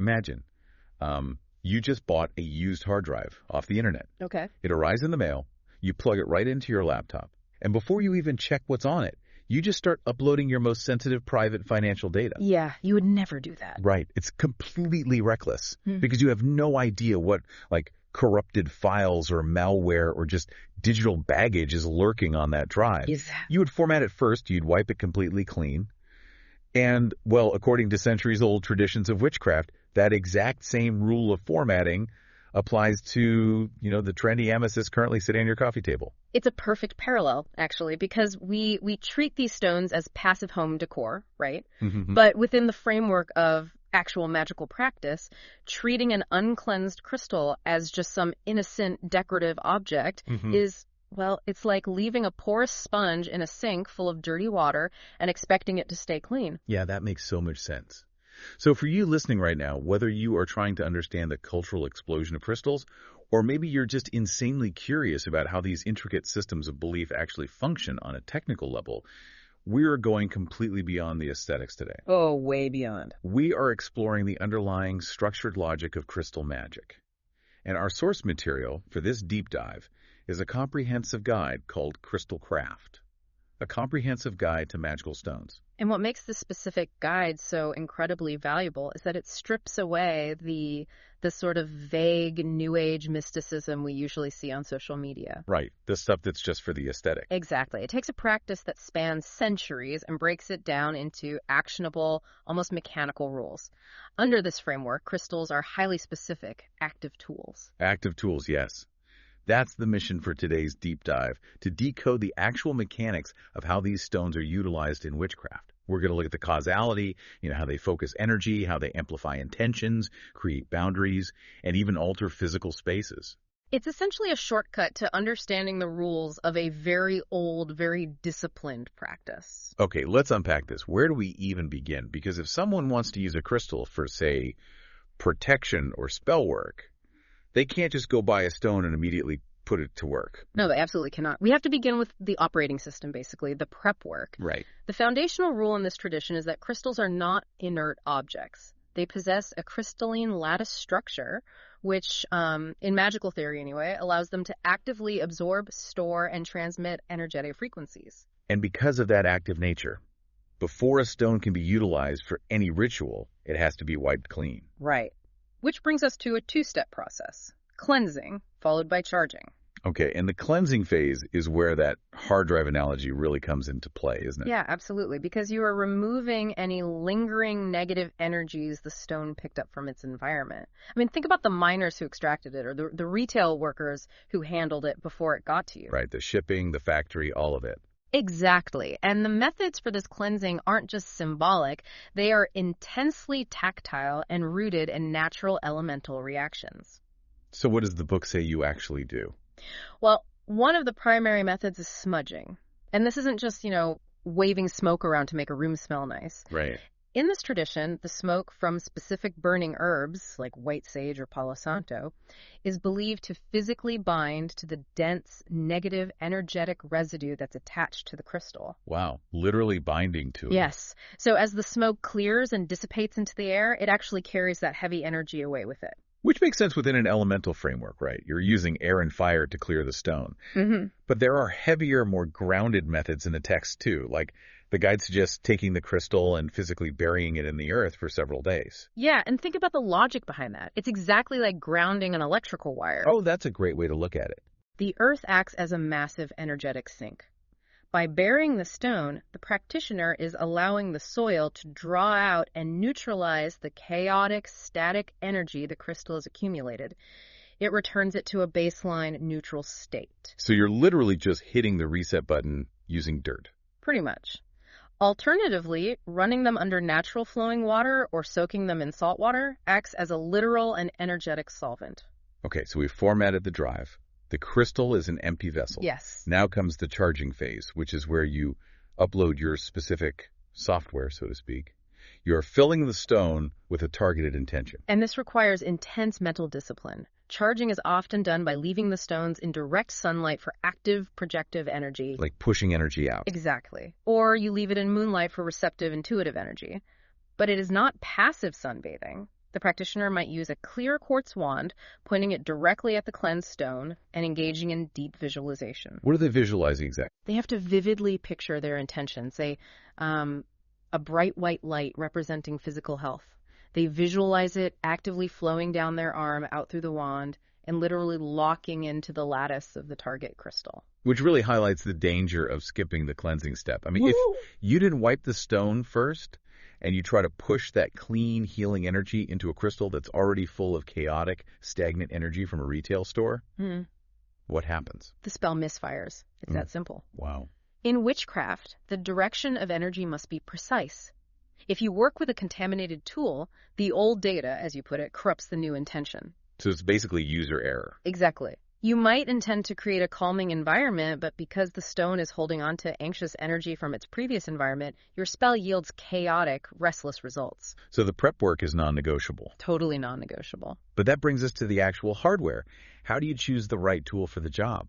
Imagine, you just bought a used hard drive off the internet. Okay. It arrives in the mail. You plug it right into your laptop. And before you even check what's on it, you just start uploading your most sensitive private financial data. Yeah, you would never do that. Right. It's completely reckless because you have no idea what, like, corrupted files or malware or just digital baggage is lurking on that drive. Yes. You would format it first. You'd wipe it completely clean. And, well, according to centuries-old traditions of witchcraft, that exact same rule of formatting applies to, the trendy amethyst currently sitting on your coffee table. It's a perfect parallel, actually, because we treat these stones as passive home decor, right? But within the framework of actual magical practice, treating an uncleansed crystal as just some innocent decorative object is, well, it's like leaving a porous sponge in a sink full of dirty water and expecting it to stay clean. Yeah, that makes so much sense. So for you listening right now, whether you are trying to understand the cultural explosion of crystals, or maybe you're just insanely curious about how these intricate systems of belief actually function on a technical level, we are going completely beyond the aesthetics today. Oh, way beyond. We are exploring the underlying structured logic of crystal magic. And our source material for this deep dive is a comprehensive guide called Witchcraft, a comprehensive guide to magical stones. And what makes this specific guide so incredibly valuable is that it strips away the sort of vague New Age mysticism we usually see on social media. Right, the stuff that's just for the aesthetic. Exactly. It takes a practice that spans centuries and breaks it down into actionable, almost mechanical rules. Under this framework, crystals are highly specific, active tools. Active tools, yes. That's the mission for today's deep dive, to decode the actual mechanics of how these stones are utilized in witchcraft. We're going to look at the causality, how they focus energy, how they amplify intentions, create boundaries, and even alter physical spaces. It's essentially a shortcut to understanding the rules of a very old, very disciplined practice. Okay, let's unpack this. Where do we even begin? Because if someone wants to use a crystal for, say, protection or spell work, they can't just go buy a stone and immediately put it to work. No, they absolutely cannot. We have to begin with the operating system, basically, the prep work. Right. The foundational rule in this tradition is that crystals are not inert objects. They possess a crystalline lattice structure, which, in magical theory anyway, allows them to actively absorb, store, and transmit energetic frequencies. And because of that active nature, before a stone can be utilized for any ritual, it has to be wiped clean. Right. Which brings us to a two-step process. Cleansing, followed by charging. Okay, and the cleansing phase is where that hard drive analogy really comes into play, isn't it? Yeah, absolutely, because you are removing any lingering negative energies the stone picked up from its environment. I mean, think about the miners who extracted it, or the retail workers who handled it before it got to you. Right, the shipping, the factory, all of it. Exactly. And the methods for this cleansing aren't just symbolic. They are intensely tactile and rooted in natural elemental reactions. So what does the book say you actually do? Well, one of the primary methods is smudging. And this isn't just, waving smoke around to make a room smell nice. Right. In this tradition, the smoke from specific burning herbs, like white sage or palo santo, is believed to physically bind to the dense, negative, energetic residue that's attached to the crystal. Wow, literally binding to it. Yes. So as the smoke clears and dissipates into the air, it actually carries that heavy energy away with it. Which makes sense within an elemental framework, right? You're using air and fire to clear the stone. But there are heavier, more grounded methods in the text, too, like the guide suggests taking the crystal and physically burying it in the earth for several days. Yeah, and think about the logic behind that. It's exactly like grounding an electrical wire. Oh, that's a great way to look at it. The earth acts as a massive energetic sink. By burying the stone, the practitioner is allowing the soil to draw out and neutralize the chaotic, static energy the crystal has accumulated. It returns it to a baseline neutral state. So you're literally just hitting the reset button using dirt. Pretty much. Alternatively, running them under natural flowing water or soaking them in salt water acts as a literal and energetic solvent. Okay, so we've formatted the drive. The crystal is an empty vessel. Yes. Now comes the charging phase, which is where you upload your specific software, so to speak. You're filling the stone with a targeted intention. And this requires intense mental discipline. Charging is often done by leaving the stones in direct sunlight for active projective energy. Like pushing energy out. Exactly. Or you leave it in moonlight for receptive intuitive energy. But it is not passive sunbathing. The practitioner might use a clear quartz wand, pointing it directly at the cleansed stone and engaging in deep visualization. What are they visualizing exactly? They have to vividly picture their intention, say, a bright white light representing physical health. They visualize it actively flowing down their arm out through the wand and literally locking into the lattice of the target crystal. Which really highlights the danger of skipping the cleansing step. I mean, if you didn't wipe the stone first and you try to push that clean, healing energy into a crystal that's already full of chaotic, stagnant energy from a retail store, what happens? The spell misfires. It's that simple. Wow. In witchcraft, the direction of energy must be precise. If you work with a contaminated tool, the old data, as you put it, corrupts the new intention. So it's basically user error. Exactly. You might intend to create a calming environment, but because the stone is holding on to anxious energy from its previous environment, your spell yields chaotic, restless results. So the prep work is non-negotiable. Totally non-negotiable. But that brings us to the actual hardware. How do you choose the right tool for the job?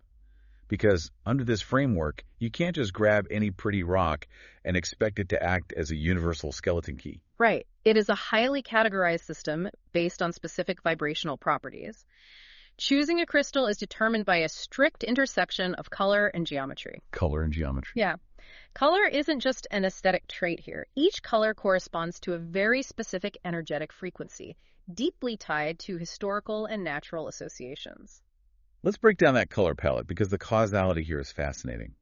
Because under this framework, you can't just grab any pretty rock and expect it to act as a universal skeleton key. Right. It is a highly categorized system based on specific vibrational properties. Choosing a crystal is determined by a strict intersection of color and geometry. Color and geometry. Yeah. Color isn't just an aesthetic trait here. Each color corresponds to a very specific energetic frequency, deeply tied to historical and natural associations. Let's break down that color palette because the causality here is fascinating.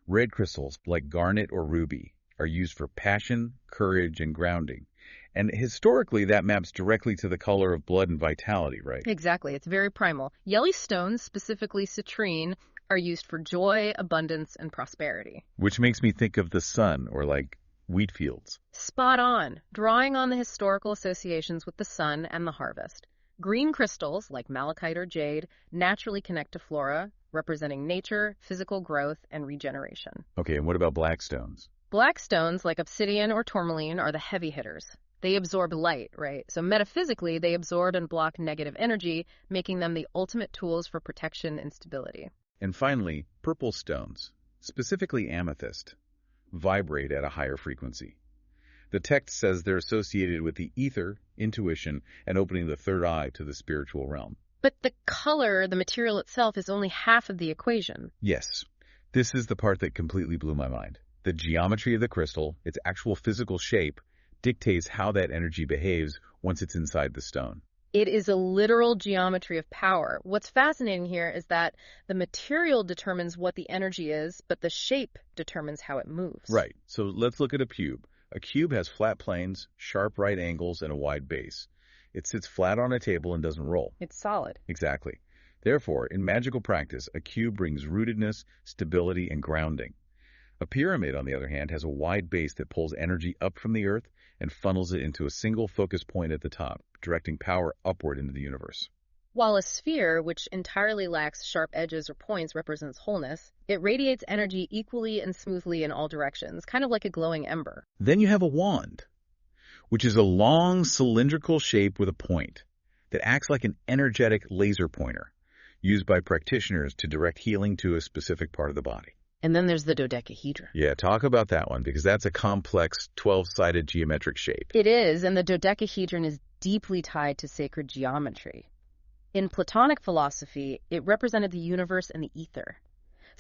Red crystals, like garnet or ruby, are used for passion, courage, and grounding. And historically, that maps directly to the color of blood and vitality, right? Exactly. It's very primal. Yellow stones, specifically citrine, are used for joy, abundance, and prosperity. Which makes me think of the sun, or like wheat fields. Spot on, drawing on the historical associations with the sun and the harvest. Green crystals, like malachite or jade, naturally connect to flora, representing nature, physical growth, and regeneration. Okay, and what about black stones? Black stones, like obsidian or tourmaline, are the heavy hitters. They absorb light, right? So metaphysically, they absorb and block negative energy, making them the ultimate tools for protection and stability. And finally, purple stones, specifically amethyst, vibrate at a higher frequency. The text says they're associated with the ether, intuition, and opening the third eye to the spiritual realm. But the color, the material itself, is only half of the equation. Yes, this is the part that completely blew my mind. The geometry of the crystal, its actual physical shape, dictates how that energy behaves once it's inside the stone. It is a literal geometry of power. What's fascinating here is that the material determines what the energy is, but the shape determines how it moves. Right. So let's look at a cube. A cube has flat planes, sharp right angles, and a wide base. It sits flat on a table and doesn't roll. It's solid. Exactly. Therefore, in magical practice, a cube brings rootedness, stability, and grounding. A pyramid, on the other hand, has a wide base that pulls energy up from the earth and funnels it into a single focus point at the top, directing power upward into the universe. While a sphere, which entirely lacks sharp edges or points, represents wholeness, it radiates energy equally and smoothly in all directions, kind of like a glowing ember. Then you have a wand, which is a long cylindrical shape with a point that acts like an energetic laser pointer, used by practitioners to direct healing to a specific part of the body. And then there's the dodecahedron. Yeah, talk about that one, because that's a complex 12-sided geometric shape. It is, and the dodecahedron is deeply tied to sacred geometry. In Platonic philosophy, it represented the universe and the ether.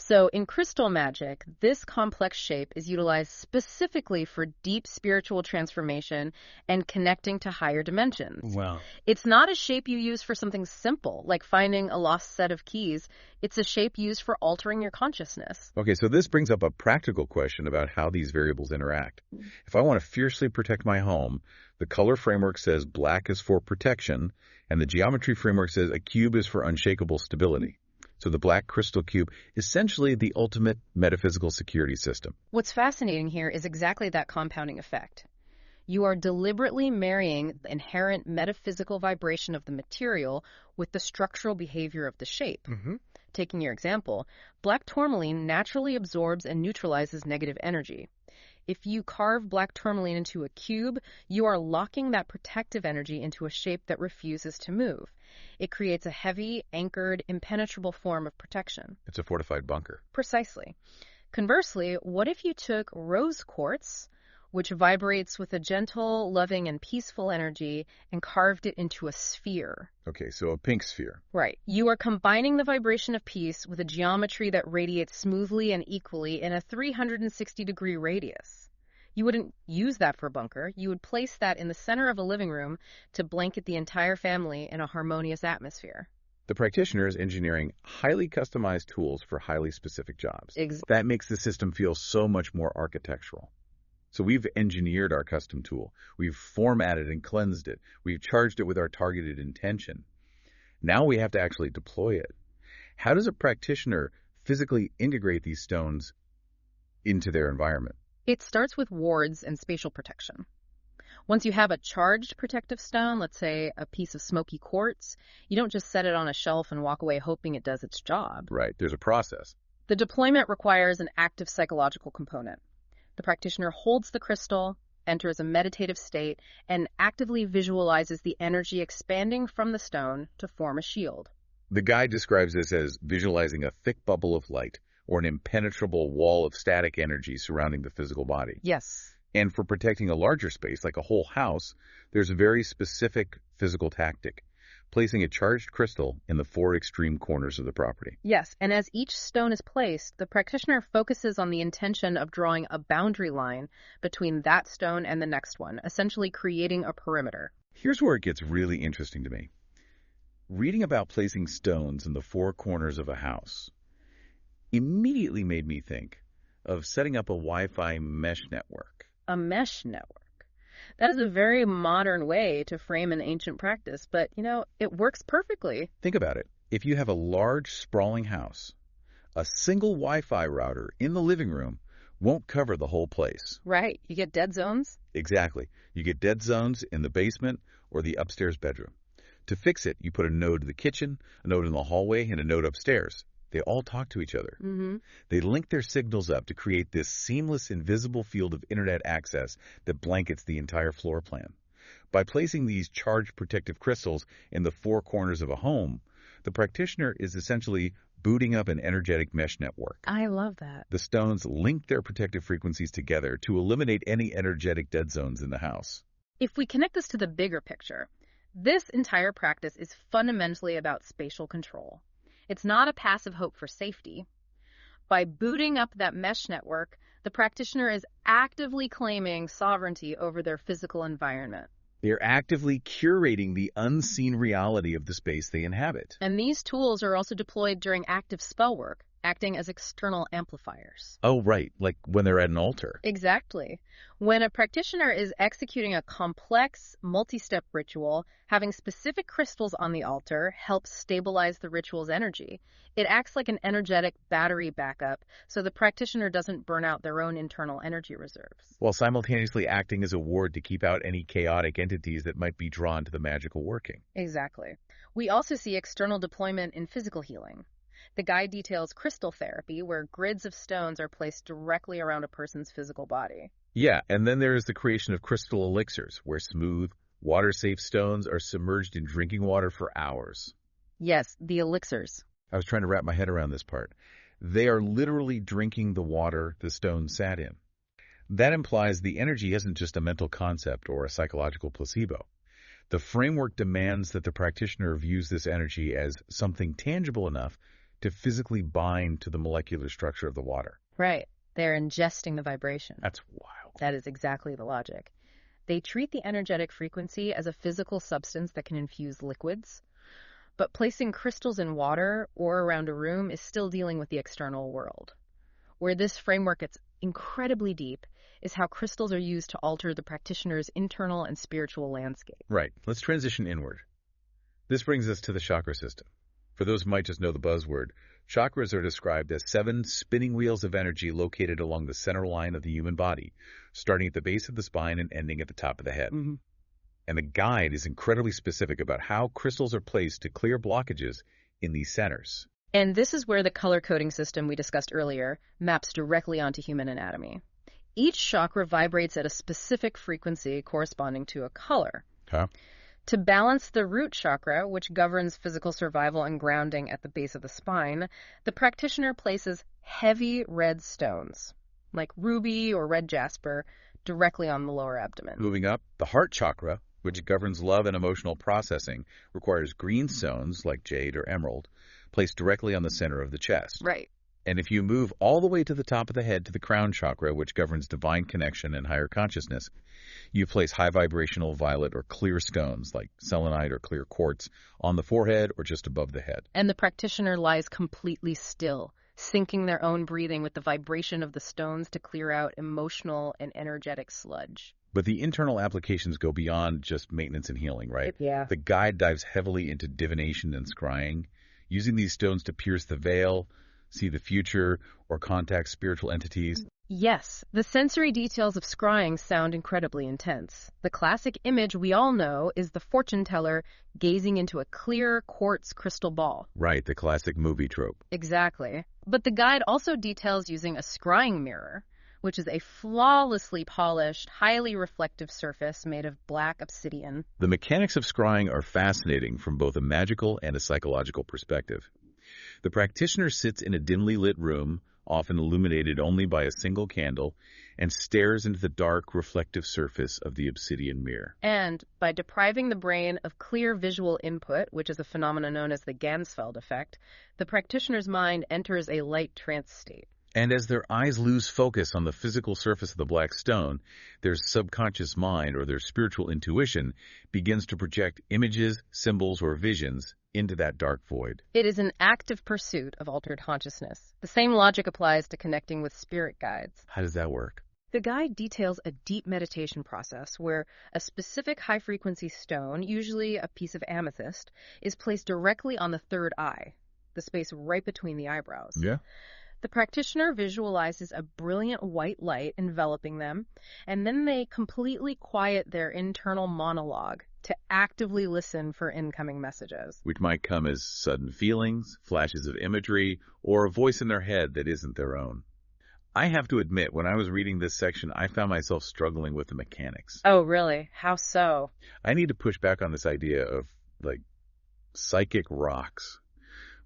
So in crystal magic, this complex shape is utilized specifically for deep spiritual transformation and connecting to higher dimensions. Wow. It's not a shape you use for something simple, like finding a lost set of keys. It's a shape used for altering your consciousness. Okay, so this brings up a practical question about how these variables interact. If I want to fiercely protect my home, the color framework says black is for protection, and the geometry framework says a cube is for unshakable stability. So the black crystal cube is essentially the ultimate metaphysical security system. What's fascinating here is exactly that compounding effect. You are deliberately marrying the inherent metaphysical vibration of the material with the structural behavior of the shape. Taking your example, black tourmaline naturally absorbs and neutralizes negative energy. If you carve black tourmaline into a cube, you are locking that protective energy into a shape that refuses to move. It creates a heavy, anchored, impenetrable form of protection. It's a fortified bunker. Precisely. Conversely, what if you took rose quartz which vibrates with a gentle, loving, and peaceful energy, and carved it into a sphere. Okay, so a pink sphere. Right. You are combining the vibration of peace with a geometry that radiates smoothly and equally in a 360-degree radius. You wouldn't use that for a bunker. You would place that in the center of a living room to blanket the entire family in a harmonious atmosphere. The practitioner is engineering highly customized tools for highly specific jobs. That makes the system feel so much more architectural. So we've engineered our custom tool. We've formatted and cleansed it. We've charged it with our targeted intention. Now we have to actually deploy it. How does a practitioner physically integrate these stones into their environment? It starts with wards and spatial protection. Once you have a charged protective stone, let's say a piece of smoky quartz, you don't just set it on a shelf and walk away hoping it does its job. Right, there's a process. The deployment requires an active psychological component. The practitioner holds the crystal, enters a meditative state, and actively visualizes the energy expanding from the stone to form a shield. The guide describes this as visualizing a thick bubble of light or an impenetrable wall of static energy surrounding the physical body. Yes. And for protecting a larger space, like a whole house, there's a very specific physical tactic, placing a charged crystal in the 4 extreme corners of the property. Yes, and as each stone is placed, the practitioner focuses on the intention of drawing a boundary line between that stone and the next one, essentially creating a perimeter. Here's where it gets really interesting to me. Reading about placing stones in the 4 corners of a house immediately made me think of setting up a Wi-Fi mesh network. A mesh network. That is a very modern way to frame an ancient practice, but, it works perfectly. Think about it. If you have a large, sprawling house, a single Wi-Fi router in the living room won't cover the whole place. Right. You get dead zones? Exactly. You get dead zones in the basement or the upstairs bedroom. To fix it, you put a node in the kitchen, a node in the hallway, and a node upstairs. They all talk to each other. Mm-hmm. They link their signals up to create this seamless, invisible field of internet access that blankets the entire floor plan. By placing these charged protective crystals in the 4 corners of a home, the practitioner is essentially booting up an energetic mesh network. I love that. The stones link their protective frequencies together to eliminate any energetic dead zones in the house. If we connect this to the bigger picture, this entire practice is fundamentally about spatial control. It's not a passive hope for safety. By booting up that mesh network, the practitioner is actively claiming sovereignty over their physical environment. They're actively curating the unseen reality of the space they inhabit. And these tools are also deployed during active spell work, acting as external amplifiers. Oh, right, like when they're at an altar. Exactly. When a practitioner is executing a complex, multi-step ritual, having specific crystals on the altar helps stabilize the ritual's energy. It acts like an energetic battery backup, so the practitioner doesn't burn out their own internal energy reserves. While simultaneously acting as a ward to keep out any chaotic entities that might be drawn to the magical working. Exactly. We also see external deployment in physical healing. The guide details crystal therapy, where grids of stones are placed directly around a person's physical body. Yeah, and then there is the creation of crystal elixirs, where smooth, water-safe stones are submerged in drinking water for hours. Yes, the elixirs. I was trying to wrap my head around this part. They are literally drinking the water the stone sat in. That implies the energy isn't just a mental concept or a psychological placebo. The framework demands that the practitioner views this energy as something tangible enough to physically bind to the molecular structure of the water. Right. They're ingesting the vibration. That's wild. That is exactly the logic. They treat the energetic frequency as a physical substance that can infuse liquids, but placing crystals in water or around a room is still dealing with the external world. Where this framework gets incredibly deep is how crystals are used to alter the practitioner's internal and spiritual landscape. Right. Let's transition inward. This brings us to the chakra system. For those who might just know the buzzword, chakras are described as 7 spinning wheels of energy located along the center line of the human body, starting at the base of the spine and ending at the top of the head. Mm-hmm. And the guide is incredibly specific about how crystals are placed to clear blockages in these centers. And this is where the color coding system we discussed earlier maps directly onto human anatomy. Each chakra vibrates at a specific frequency corresponding to a color. Huh? To balance the root chakra, which governs physical survival and grounding at the base of the spine, the practitioner places heavy red stones, like ruby or red jasper, directly on the lower abdomen. Moving up, the heart chakra, which governs love and emotional processing, requires green stones like jade or emerald, placed directly on the center of the chest. Right. And if you move all the way to the top of the head to the crown chakra, which governs divine connection and higher consciousness, you place high vibrational violet or clear stones like selenite or clear quartz on the forehead or just above the head. And the practitioner lies completely still, syncing their own breathing with the vibration of the stones to clear out emotional and energetic sludge. But the internal applications go beyond just maintenance and healing, right? Yeah. The guide dives heavily into divination and scrying, using these stones to pierce the veil, see the future, or contact spiritual entities. Yes, the sensory details of scrying sound incredibly intense. The classic image we all know is the fortune teller gazing into a clear quartz crystal ball. Right, the classic movie trope. Exactly. But the guide also details using a scrying mirror, which is a flawlessly polished, highly reflective surface made of black obsidian. The mechanics of scrying are fascinating from both a magical and a psychological perspective. The practitioner sits in a dimly lit room, often illuminated only by a single candle, and stares into the dark, reflective surface of the obsidian mirror. And by depriving the brain of clear visual input, which is a phenomenon known as the Ganzfeld effect, the practitioner's mind enters a light trance state. And as their eyes lose focus on the physical surface of the black stone, their subconscious mind or their spiritual intuition begins to project images, symbols, or visions into that dark void. It is an active pursuit of altered consciousness. The same logic applies to connecting with spirit guides. How does that work? The guide details a deep meditation process where a specific high-frequency stone, usually a piece of amethyst, is placed directly on the third eye, the space right between the eyebrows. Yeah. The practitioner visualizes a brilliant white light enveloping them, and then they completely quiet their internal monologue to actively listen for incoming messages. Which might come as sudden feelings, flashes of imagery, or a voice in their head that isn't their own. I have to admit, when I was reading this section, I found myself struggling with the mechanics. Oh, really? How so? I need to push back on this idea of, psychic rocks.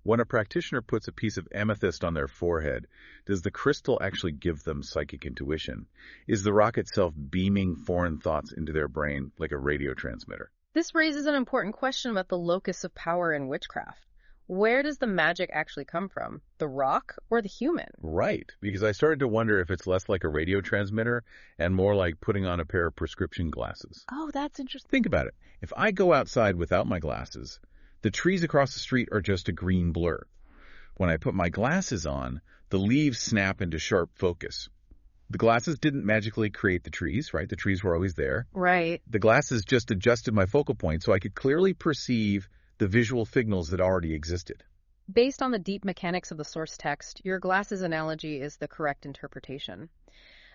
When a practitioner puts a piece of amethyst on their forehead, does the crystal actually give them psychic intuition? Is the rock itself beaming foreign thoughts into their brain like a radio transmitter? This raises an important question about the locus of power in witchcraft. Where does the magic actually come from? The rock or the human? Right, because I started to wonder if it's less like a radio transmitter and more like putting on a pair of prescription glasses. Oh, that's interesting. Think about it. If I go outside without my glasses, the trees across the street are just a green blur. When I put my glasses on, the leaves snap into sharp focus. The glasses didn't magically create the trees, right? The trees were always there. Right. The glasses just adjusted my focal point so I could clearly perceive the visual signals that already existed. Based on the deep mechanics of the source text, your glasses analogy is the correct interpretation.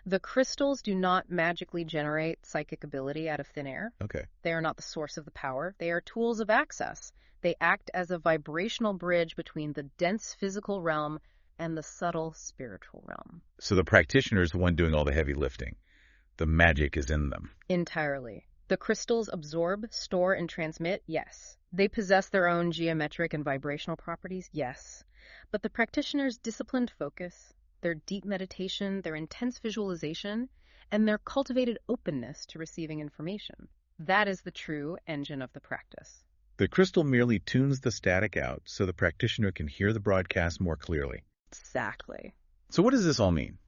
The crystals do not magically generate psychic ability out of thin air. Okay. They are not the source of the power. They are tools of access. They act as a vibrational bridge between the dense physical realm and the subtle spiritual realm. So the practitioner is the one doing all the heavy lifting. The magic is in them. Entirely. The crystals absorb, store, and transmit, yes. They possess their own geometric and vibrational properties, yes. But the practitioner's disciplined focus, their deep meditation, their intense visualization, and their cultivated openness to receiving information, that is the true engine of the practice. The crystal merely tunes the static out so the practitioner can hear the broadcast more clearly. Exactly. So what does this all mean?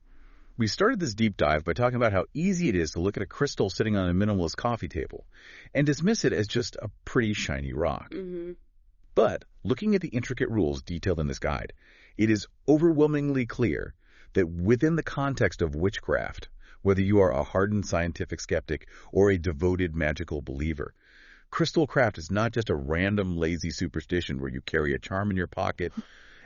We started this deep dive by talking about how easy it is to look at a crystal sitting on a minimalist coffee table and dismiss it as just a pretty shiny rock. Mm-hmm. But looking at the intricate rules detailed in this guide, it is overwhelmingly clear that within the context of witchcraft, whether you are a hardened scientific skeptic or a devoted magical believer, crystal craft is not just a random lazy superstition where you carry a charm in your pocket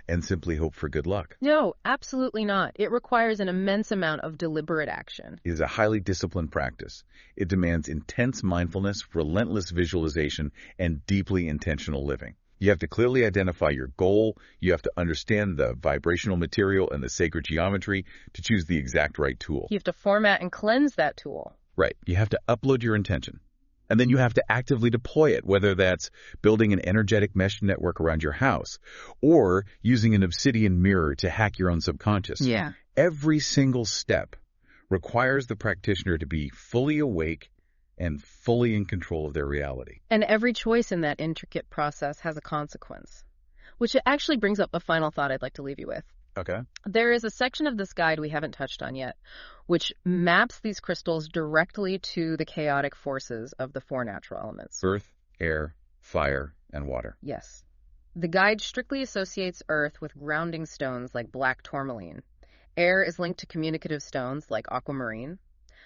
and simply hope for good luck. No, absolutely not. It requires an immense amount of deliberate action. It is a highly disciplined practice. It demands intense mindfulness, relentless visualization, and deeply intentional living. You have to clearly identify your goal. You have to understand the vibrational material and the sacred geometry to choose the exact right tool. You have to format and cleanse that tool. Right. You have to upload your intention. And then you have to actively deploy it, whether that's building an energetic mesh network around your house or using an obsidian mirror to hack your own subconscious. Yeah. Every single step requires the practitioner to be fully awake and fully in control of their reality. And every choice in that intricate process has a consequence, which actually brings up a final thought I'd like to leave you with. Okay. There is a section of this guide we haven't touched on yet, which maps these crystals directly to the chaotic forces of the four natural elements. Earth, air, fire, and water. Yes. The guide strictly associates earth with grounding stones like black tourmaline. Air is linked to communicative stones like aquamarine.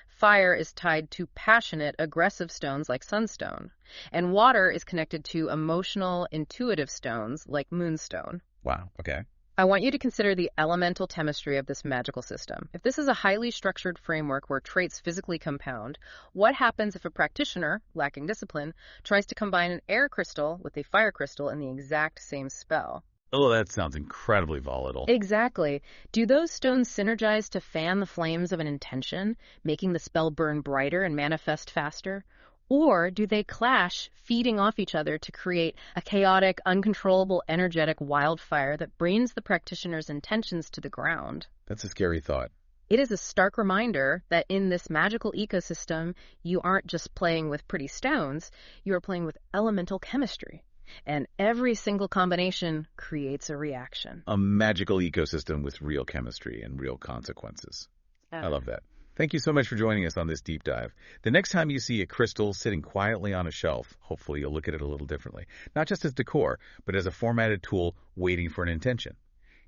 Fire is tied to passionate, aggressive stones like sunstone. And water is connected to emotional, intuitive stones like moonstone. Wow, okay. I want you to consider the elemental chemistry of this magical system. If this is a highly structured framework where traits physically compound, what happens if a practitioner, lacking discipline, tries to combine an air crystal with a fire crystal in the exact same spell? Oh, that sounds incredibly volatile. Exactly. Do those stones synergize to fan the flames of an intention, making the spell burn brighter and manifest faster? Or do they clash, feeding off each other to create a chaotic, uncontrollable, energetic wildfire that brains the practitioner's intentions to the ground? That's a scary thought. It is a stark reminder that in this magical ecosystem, you aren't just playing with pretty stones, you are playing with elemental chemistry. And every single combination creates a reaction. A magical ecosystem with real chemistry and real consequences. I love that. Thank you so much for joining us on this deep dive. The next time you see a crystal sitting quietly on a shelf, hopefully you'll look at it a little differently. Not just as decor, but as a formatted tool waiting for an intention.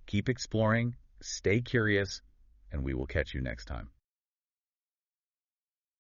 Keep exploring, stay curious, and we will catch you next time.